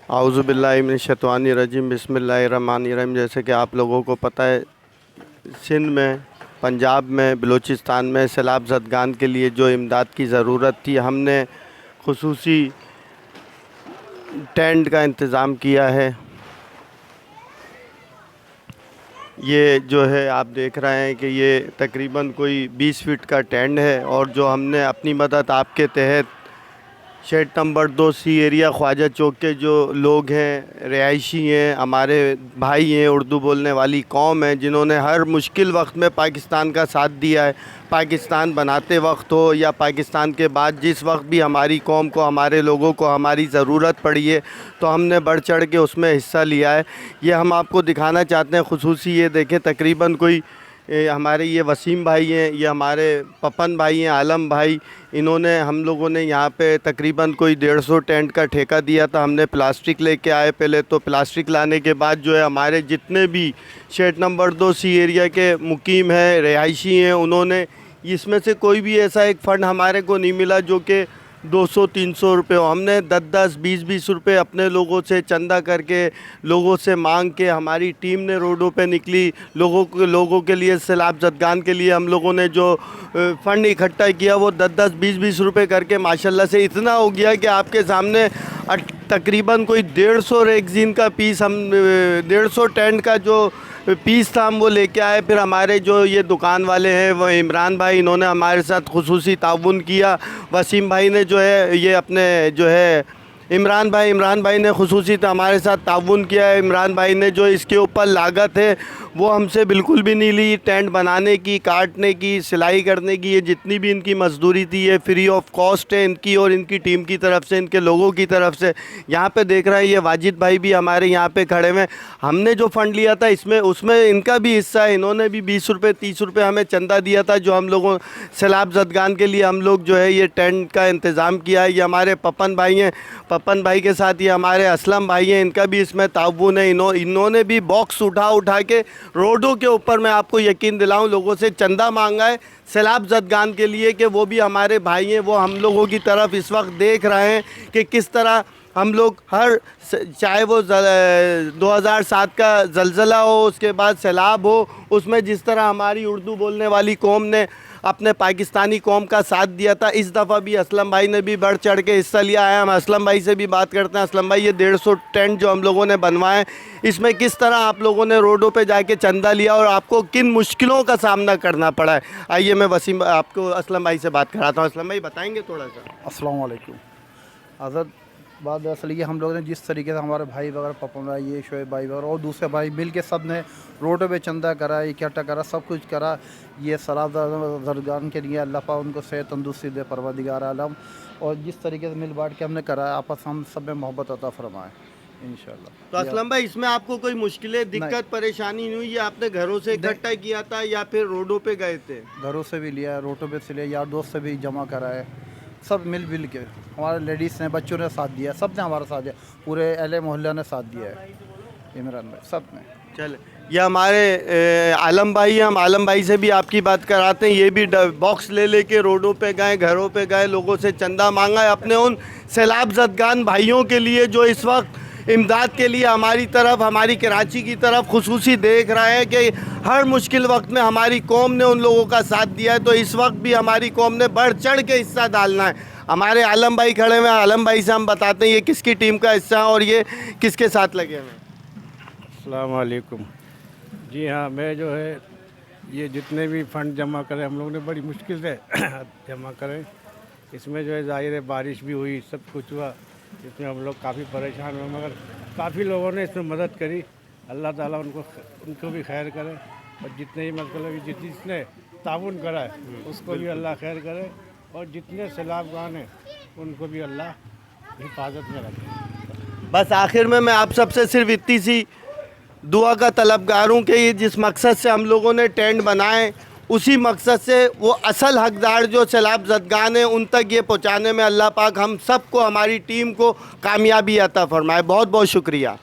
आऊज़ुबिल्लाहि मिनश्शैतानिर्रजीम बिस्मिल्लाहिर्रहमानिर्रहीम। जैसे कि आप लोगों को पता है, सिंध में, पंजाब में, बलूचिस्तान में सैलाब ज़दगान के लिए जो इमदाद की ज़रूरत थी, हमने खुसूसी टेंट का इंतज़ाम किया है। ये जो है आप देख रहे हैं कि ये तकरीबन कोई 20 फीट का टेंट है, और जो हमने अपनी मदद आपके तहत शेड नंबर 2 सी एरिया ख्वाजा चौक के जो लोग हैं, रिहायशी हैं, हमारे भाई हैं, उर्दू बोलने वाली कौम है, जिन्होंने हर मुश्किल वक्त में पाकिस्तान का साथ दिया है। पाकिस्तान बनाते वक्त हो या पाकिस्तान के बाद जिस वक्त भी हमारी कौम को, हमारे लोगों को हमारी ज़रूरत पड़ी है, तो हमने बढ़ चढ़ के उसमें हिस्सा लिया है। ये हम आपको दिखाना चाहते हैं। खुसूसी ये देखें, तकरीबन कोई हमारे ये वसीम भाई हैं, ये हमारे पपन भाई हैं, आलम भाई, इन्होंने, हम लोगों ने यहाँ पे तकरीबन कोई 150 टेंट का ठेका दिया था। हमने प्लास्टिक लेके आए पहले, तो प्लास्टिक लाने के बाद जो है हमारे जितने भी शेड नंबर 2 सी एरिया के मुकीम हैं, रिहायशी हैं, उन्होंने, इसमें से कोई भी ऐसा एक फ़ंड हमारे को नहीं मिला जो कि 200-300 रुपये हो। हमने 10-10, 20-20 रुपये अपने लोगों से चंदा करके, लोगों से मांग के, हमारी टीम ने रोडों पे निकली, लोगों के लिए सैलाब ज़दगान के लिए हम लोगों ने जो फ़ंड इकट्ठा किया वो 10-10, 20-20 रुपये करके माशाल्लाह से इतना हो गया कि आपके सामने तकरीबन कोई 150 रेगज़ीन का पीस, हम 150 टेंट का जो पीस था हम वो लेके आए। फिर हमारे जो ये दुकान वाले हैं, वो इमरान भाई, इन्होंने हमारे साथ खुसूसी ताउन किया। वसीम भाई ने जो है ये अपने जो है इमरान भाई ने खुसूसी हमारे साथ ताउन किया है। इमरान भाई ने जो इसके ऊपर लागत है वो हमसे बिल्कुल भी नहीं ली। टेंट बनाने की, काटने की, सिलाई करने की, ये जितनी भी इनकी मजदूरी थी ये फ्री ऑफ कॉस्ट है इनकी और इनकी टीम की तरफ से, इनके लोगों की तरफ से। यहाँ पे देख रहे हैं ये वाजिद भाई भी हमारे यहाँ पे खड़े हुए। हमने जो फ़ंड लिया था इसमें, उसमें इनका भी हिस्सा है। इन्होंने भी 20 रुपये 30 रुपये हमें चंदा दिया था, जो हम लोगों सैलाब ज़दगान के लिए हम लोग जो है ये टेंट का इंतज़ाम किया है। ये हमारे पपन भाई हैं, पपन भाई के साथ ये हमारे असलम भाई हैं, इनका भी इसमें ताउन है। इन्होंने भी बॉक्स उठा के रोडों के ऊपर, मैं आपको यकीन दिलाऊं, लोगों से चंदा मांगा है सैलाब ज़दगान के लिए, कि वो भी हमारे भाई हैं। वो हम लोगों की तरफ इस वक्त देख रहे हैं कि किस तरह हम लोग चाहे वो 2007 का ज़लज़ला हो, उसके बाद सैलाब हो, उसमें जिस तरह हमारी उर्दू बोलने वाली कौम ने अपने पाकिस्तानी कौम का साथ दिया था, इस दफ़ा भी असलम भाई ने भी बढ़ चढ़ के हिस्सा लिया है। हम असलम भाई से भी बात करते हैं। असलम भाई, ये 150 टेंट जो हम लोगों ने बनवाए, इसमें किस तरह आप लोगों ने रोडों पे जाके चंदा लिया और आपको किन मुश्किलों का सामना करना पड़ा है? आइए मैं वसीम आपको असलम भाई से बात कराता हूँ। असलम भाई बताएँगे थोड़ा सा? अस्सलाम वालेकुम। आज़ाद बात दरअसल ये, हम लोगों ने जिस तरीके से हमारे भाई वगैरह, पपन भाई, ये शोएब भाई वगैरह और दूसरे भाई मिल के सब ने रोडों पे चंदा करा, इकट्ठा करा, सब कुछ करा। ये सैलाब ज़दगान के लिए अल्लाह पाक उनको सेहत तंदुरुस्ती दे, परवरदिगार आलम। और जिस तरीके से मिल बांट के हमने करा, आपस हम सब में मोहब्बत अता फरमाए इंशाल्लाह। तो असलम भाई, इसमें आपको कोई मुश्किलें, दिक्कत, परेशानी नहीं हुई? आपने घरों से इकट्ठा किया था या फिर रोडों पे गए थे? घरों से भी लिया, रोडों पे से लिया, यार दोस्त से भी जमा करा है, सब मिल के। हमारे लेडीज़ ने, बच्चों ने साथ दिया, सब ने हमारा साथ दिया, पूरे अहले मोहल्ला ने साथ दिया है, इमरान भाई सब ने। चल, ये हमारे आलम भाई हैं, हम आलम भाई से भी आपकी बात कराते हैं। ये भी बॉक्स ले के रोडों पे गए, घरों पे गए, लोगों से चंदा मांगा है अपने उन सैलाब ज़दगान भाइयों के लिए जो इस वक्त इमदाद के लिए हमारी तरफ, हमारी कराची की तरफ खुसूसी देख रहे हैं कि हर मुश्किल वक्त में हमारी कौम ने उन लोगों का साथ दिया है। तो इस वक्त भी हमारी कौम ने बढ़ चढ़ के हिस्सा डालना है। हमारे आलम भाई खड़े हुए हैं, आलम भाई से हम बताते हैं ये किसकी टीम का हिस्सा है और ये किसके साथ लगे हुए हैं। अस्सलाम वालेकुम। जी हाँ, मैं जो है ये जितने भी फ़ंड जमा करें, हम लोगों ने बड़ी मुश्किल से जमा करें। इसमें जो है ज़ाहिर है बारिश भी हुई, सब कुछ हुआ, इसमें हम लोग काफ़ी परेशान हुए, मगर काफ़ी लोगों ने इसमें मदद करी। अल्लाह ताला उनको भी खैर करे, और जितने ही मतलब जिसने ताउन करा है उसको भी अल्लाह खैर करे, और जितने सैलाबगान हैं उनको भी अल्लाह हिफाजत में रखे। बस आखिर में मैं आप सबसे सिर्फ इतनी सी दुआ का तलबगार हूँ कि ये जिस मकसद से हम लोगों ने टेंट बनाए, उसी मकसद से वो असल हकदार जो सैलाब ज़दगान है उन तक ये पहुँचाने में अल्लाह पाक हम सबको, हमारी टीम को कामयाबी अता फरमाए। बहुत बहुत शुक्रिया।